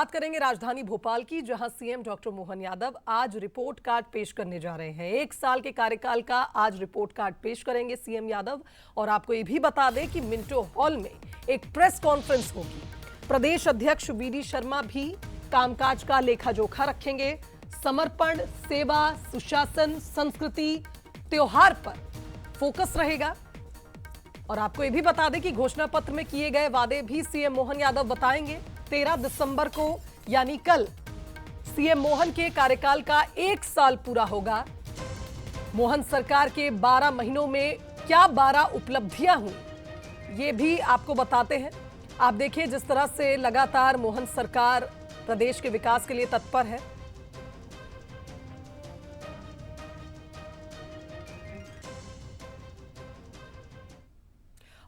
बात करेंगे राजधानी भोपाल की, जहां सीएम डॉक्टर मोहन यादव आज रिपोर्ट कार्ड पेश करने जा रहे हैं। 1 साल के कार्यकाल का आज रिपोर्ट कार्ड पेश करेंगे सीएम यादव। और आपको ये भी बता दें कि मिंटो हॉल में एक प्रेस कॉन्फ्रेंस होगी। प्रदेश अध्यक्ष वीडी शर्मा भी कामकाज का लेखा जोखा रखेंगे। समर्पण, सेवा, सुशासन, संस्कृति, त्योहार पर फोकस रहेगा। और आपको ये भी बता दें कि घोषणा पत्र में किए गए वादे भी सीएम मोहन यादव बताएंगे। 13 दिसंबर को यानी कल सीएम मोहन के कार्यकाल का 1 साल पूरा होगा। मोहन सरकार के 12 महीनों में क्या 12 उपलब्धियां हुई, ये भी आपको बताते हैं। आप देखिए जिस तरह से लगातार मोहन सरकार प्रदेश के विकास के लिए तत्पर है।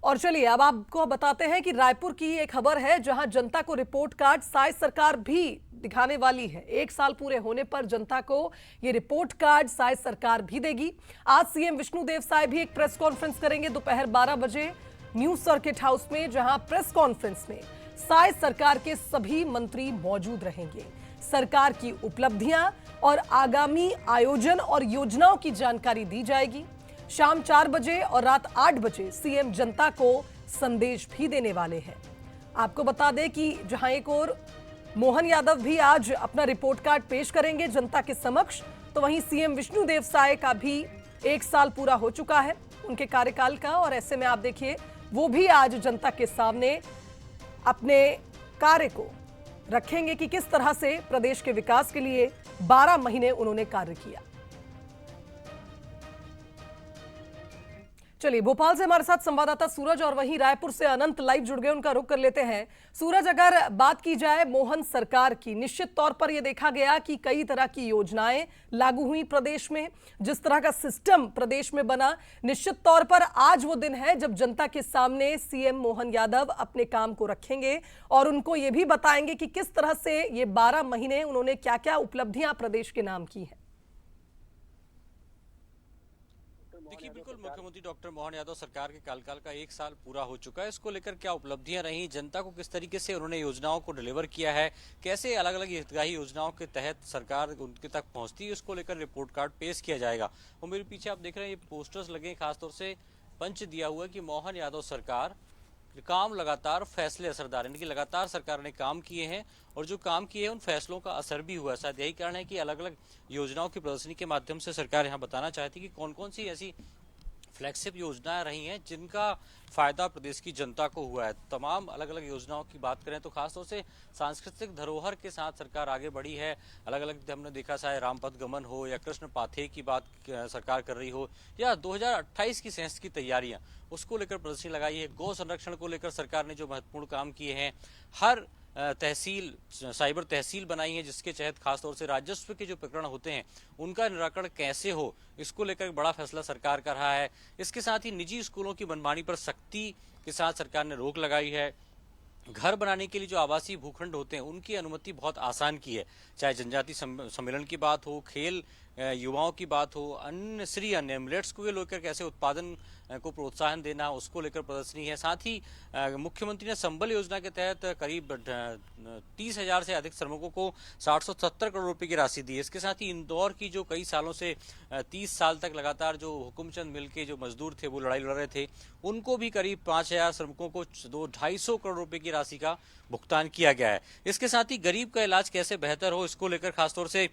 और चलिए अब आपको बताते हैं कि रायपुर की एक खबर है, जहां जनता को रिपोर्ट कार्ड साय सरकार भी दिखाने वाली है। 1 साल पूरे होने पर जनता को ये रिपोर्ट कार्ड साय सरकार भी देगी। आज सीएम विष्णुदेव साय भी एक प्रेस कॉन्फ्रेंस करेंगे दोपहर 12 बजे न्यू सर्किट हाउस में, जहां प्रेस कॉन्फ्रेंस में साय सरकार के सभी मंत्री मौजूद रहेंगे। सरकार की उपलब्धियां और आगामी आयोजन और योजनाओं की जानकारी दी जाएगी। शाम 4 बजे और रात 8 बजे सीएम जनता को संदेश भी देने वाले हैं। आपको बता दें कि जहां एक और मोहन यादव भी आज अपना रिपोर्ट कार्ड पेश करेंगे जनता के समक्ष, तो वहीं सीएम विष्णुदेव साय का भी 1 साल पूरा हो चुका है उनके कार्यकाल का। और ऐसे में आप देखिए वो भी आज जनता के सामने अपने कार्य को रखेंगे कि किस तरह से प्रदेश के विकास के लिए 12 महीने उन्होंने कार्य किया। चलिए भोपाल से हमारे साथ संवाददाता सूरज और वहीं रायपुर से अनंत लाइव जुड़ गए, उनका रुख कर लेते हैं। सूरज, अगर बात की जाए मोहन सरकार की, निश्चित तौर पर यह देखा गया कि कई तरह की योजनाएं लागू हुई प्रदेश में, जिस तरह का सिस्टम प्रदेश में बना, निश्चित तौर पर आज वो दिन है जब जनता के सामने सीएम मोहन यादव अपने काम को रखेंगे और उनको ये भी बताएंगे कि किस तरह से ये 12 महीने उन्होंने क्या क्या उपलब्धियां प्रदेश के नाम की हैं। देखिए, बिल्कुल मुख्यमंत्री डॉक्टर मोहन यादव सरकार के कार्यकाल का 1 साल पूरा हो चुका है। इसको लेकर क्या उपलब्धियां रही, जनता को किस तरीके से उन्होंने योजनाओं को डिलीवर किया है, कैसे अलग अलग हितग्राही योजनाओं के तहत सरकार उनके तक पहुंचती है, इसको लेकर रिपोर्ट कार्ड पेश किया जाएगा। और मेरे पीछे आप देख रहे हैं ये पोस्टर्स लगे, खासतौर से पंच दिया हुआ है कि मोहन यादव सरकार काम लगातार, फैसले असरदार, यानी कि लगातार सरकार ने काम किए हैं और जो काम किए हैं उन फैसलों का असर भी हुआ है। शायद यही कारण है कि अलग अलग योजनाओं की प्रदर्शनी के माध्यम से सरकार यहाँ बताना चाहती है कि कौन कौन सी ऐसी फ्लैगशिप योजनाएं रही हैं जिनका फायदा प्रदेश की जनता को हुआ है। तमाम अलग अलग योजनाओं की बात करें तो खासतौर से सांस्कृतिक धरोहर के साथ सरकार आगे बढ़ी है। अलग अलग हमने देखा, चाहे रामपथ गमन हो या कृष्ण पाथे की बात सरकार कर रही हो, या 2028 की सेंस की तैयारियां, उसको लेकर प्रदर्शनी लगाई है। गौ संरक्षण को लेकर सरकार ने जो महत्वपूर्ण काम किए हैं, हर तहसील साइबर तहसील बनाई है जिसके तहत खासतौर से राजस्व के जो प्रकरण होते हैं उनका निराकरण कैसे हो, इसको लेकर बड़ा फैसला सरकार कर रहा है। इसके साथ ही निजी स्कूलों की मनमानी पर सख्ती के साथ सरकार ने रोक लगाई है। घर बनाने के लिए जो आवासीय भूखंड होते हैं उनकी अनुमति बहुत आसान की है। चाहे जनजाति सम्मेलन की बात हो, खेल युवाओं की बात हो, अन्य मिलेट्स को लेकर कैसे उत्पादन को प्रोत्साहन देना, उसको लेकर प्रदर्शनी है। साथ ही मुख्यमंत्री ने संबल योजना के तहत करीब 30,000 से अधिक श्रमिकों को 770 करोड़ रुपए की राशि दी है। इसके साथ ही इंदौर की जो कई सालों से 30 साल तक लगातार जो हुकुमचंद मिल के जो मजदूर थे वो लड़ाई लड़ रहे थे, उनको भी करीब 5,000 श्रमिकों को 250 करोड़ रुपए की राशि का भुगतान किया गया है। इसके साथ ही गरीब का इलाज कैसे बेहतर हो, इसको लेकर खासतौर से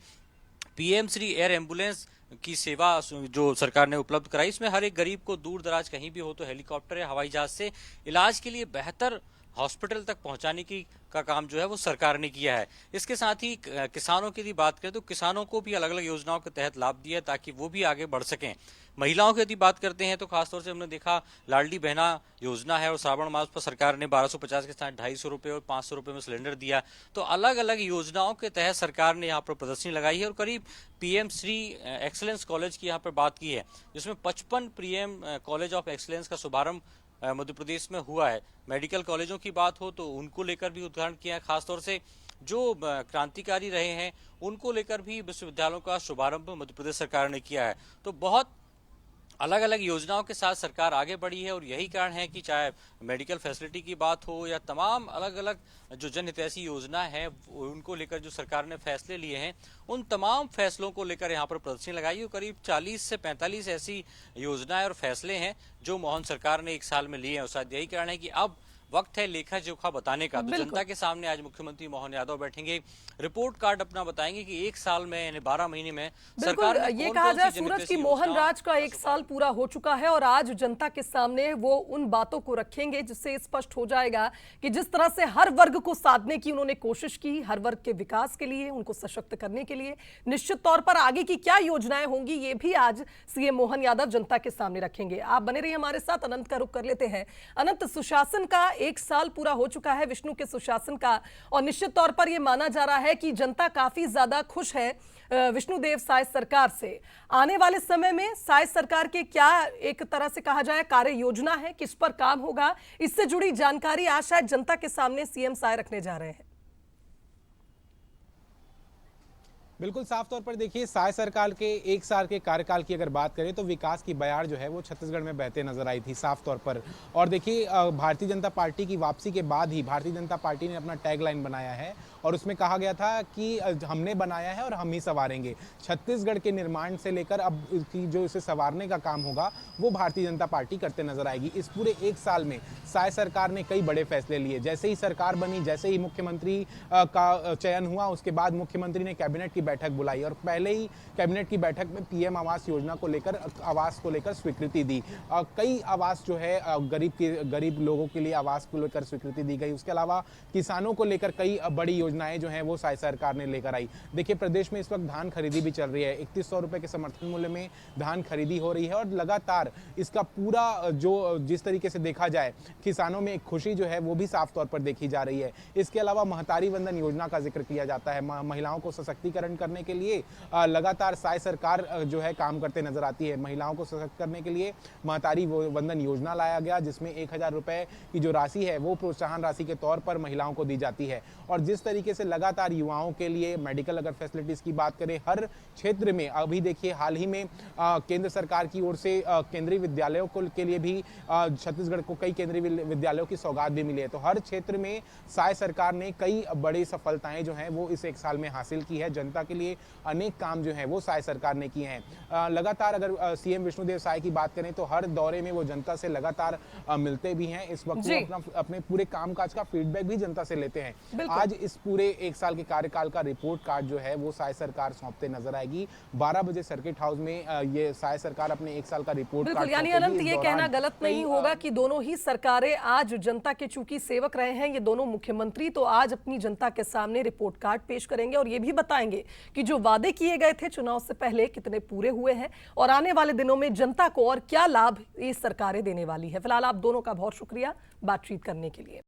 पीएम श्री एयर एम्बुलेंस की सेवा जो सरकार ने उपलब्ध कराई, इसमें हर एक गरीब को दूर दराज कहीं भी हो तो हेलीकॉप्टर या हवाई जहाज से इलाज के लिए बेहतर हॉस्पिटल तक पहुंचाने की का काम जो है वो सरकार ने किया है। इसके साथ ही किसानों की यदि बात करें तो किसानों को भी अलग अलग योजनाओं के तहत लाभ दिया ताकि वो भी आगे बढ़ सकें। महिलाओं की यदि बात करते हैं तो खासतौर से हमने देखा लाडली बहना योजना है और श्रावण मास पर सरकार ने 1250 के साथ 250 रुपये और 500 रुपये में सिलेंडर दिया। तो अलग अलग योजनाओं के तहत सरकार ने यहाँ पर प्रदर्शनी लगाई है और करीब पीएम श्री एक्सीलेंस कॉलेज की यहाँ पर बात की है, जिसमें 55 पीएम कॉलेज ऑफ एक्सीलेंस का शुभारंभ मध्य प्रदेश में हुआ है। मेडिकल कॉलेजों की बात हो तो उनको लेकर भी उद्घाटन किया है। खासतौर से जो क्रांतिकारी रहे हैं उनको लेकर भी विश्वविद्यालयों का शुभारंभ मध्य प्रदेश सरकार ने किया है। तो बहुत अलग अलग योजनाओं के साथ सरकार आगे बढ़ी है और यही कारण है कि चाहे मेडिकल फैसिलिटी की बात हो या तमाम अलग अलग जो जनहितैषी योजना है उनको लेकर जो सरकार ने फैसले लिए हैं, उन तमाम फैसलों को लेकर यहाँ पर प्रदर्शनी लगाई और करीब 40 से 45 ऐसी योजनाएं और फैसले हैं जो मोहन सरकार ने एक साल में लिए हैं। और शायद यही कारण है कि अब वक्त है लेखा जोखा बताने का। तो जनता के सामने आज मुख्यमंत्री मोहन यादव बैठेंगे, रिपोर्ट कार्ड अपना बताएंगे कि एक साल में यानी 12 महीने में सरकार ने ये कहा जाए सूरज की मोहन राज का एक साल पूरा हो चुका है और आज जनता के सामने वो उन बातों को रखेंगे जिससे स्पष्ट हो जाएगा कि जिस तरह से हर वर्ग को साधने की उन्होंने कोशिश की, हर वर्ग के विकास के लिए, उनको सशक्त करने के लिए निश्चित तौर पर आगे की क्या योजनाएं होंगी ये भी आज सीएम मोहन यादव जनता के सामने रखेंगे। आप बने रहिए हमारे साथ। अनंत का रुख कर लेते हैं। अनंत, सुशासन का एक साल पूरा हो चुका है, विष्णु के सुशासन का, और निश्चित तौर पर यह माना जा रहा है कि जनता काफी ज्यादा खुश है विष्णुदेव साय सरकार से। आने वाले समय में साय सरकार के क्या एक तरह से कहा जाए कार्य योजना है, किस पर काम होगा, इससे जुड़ी जानकारी आज शायद जनता के सामने सीएम साय रखने जा रहे हैं। बिल्कुल साफ तौर पर देखिए, साय सरकार के एक साल के कार्यकाल की अगर बात करें तो विकास की बयार जो है वो छत्तीसगढ़ में बहते नजर आई थी साफ तौर पर। और देखिए, भारतीय जनता पार्टी की वापसी के बाद ही भारतीय जनता पार्टी ने अपना टैगलाइन बनाया है और उसमें कहा गया था कि हमने बनाया है और हम ही संवारेंगे। छत्तीसगढ़ के निर्माण से लेकर अब की जो इसे संवारने का काम होगा वो भारतीय जनता पार्टी करते नजर आएगी। इस पूरे एक साल में साय सरकार ने कई बड़े फैसले लिए। जैसे ही सरकार बनी, जैसे ही मुख्यमंत्री का चयन हुआ, उसके बाद मुख्यमंत्री ने कैबिनेट की बैठक बुलाई और पहले ही कैबिनेट की बैठक में पीएम आवास योजना को लेकर, आवास को लेकर स्वीकृति दी। कई आवास जो है गरीब लोगों के लिए आवास को लेकर स्वीकृति दी गई। उसके अलावा किसानों को लेकर कई बड़ी योजनाएं जो हैं वो साय सरकार ने लेकर आई। देखिए, प्रदेश में इस वक्त धान खरीदी भी चल रही है। 3100 रुपए के समर्थन मूल्य में धान खरीदी हो रही है और लगातार इसका पूरा जो जिस तरीके से देखा जाए किसानों में एक खुशी जो है वो भी साफ तौर पर देखी जा रही है। इसके अलावा महतारी वंदन योजना का जिक्र किया जाता है। महिलाओं को सशक्तिकरण करने के लिए लगातार साय सरकार जो है काम करते नजर आती है। महिलाओं को सशक्त करने के लिए महतारी वंदन योजना लाया गया, जिसमें 1000 रुपए की जो राशि है वो प्रोत्साहन राशि के तौर पर महिलाओं को दी जाती है। और जिस तरीके से लगातार युवाओं के लिए मेडिकल अगर फैसिलिटीज की बात करें हर क्षेत्र में, अभी देखिए हाल ही में केंद्र सरकार की ओर से केंद्रीय विद्यालयों के लिए भी छत्तीसगढ़ को कई केंद्रीय विद्यालयों की सौगात भी मिली है। तो हर क्षेत्र में साय सरकार ने कई बड़ी सफलताएं जो हैं वो इस एक साल में हासिल की है। जनता के लिए अनेक काम जो है वो साय सरकार ने किए हैं। लगातार अगर सीएम विष्णुदेव साय की बात करें तो हर दौरे में वो जनता से लगातार मिलते भी हैं। इस वक्त वो अपने पूरे कामकाज का फीडबैक भी जनता से लेते हैं। आज इस पूरे एक साल के कार्यकाल का रिपोर्ट कार्ड जो है वो साय सरकार सौंपते नजर आएगी। 12 बजे सर्किट हाउस में ये साय सरकार अपने एक साल का रिपोर्ट कार्ड, यानी अनंत ये कहना गलत नहीं होगा कि दोनों ही सरकारें आज जनता के चूंकि सेवक रहे हैं, ये दोनों मुख्यमंत्री तो आज अपनी जनता के सामने रिपोर्ट कार्ड पेश करेंगे और ये भी बताएंगे कि जो वादे किए गए थे चुनाव से पहले कितने पूरे हुए हैं और आने वाले दिनों में जनता को और क्या लाभ ये सरकारें देने वाली है। फिलहाल आप दोनों का बहुत शुक्रिया बातचीत करने के लिए।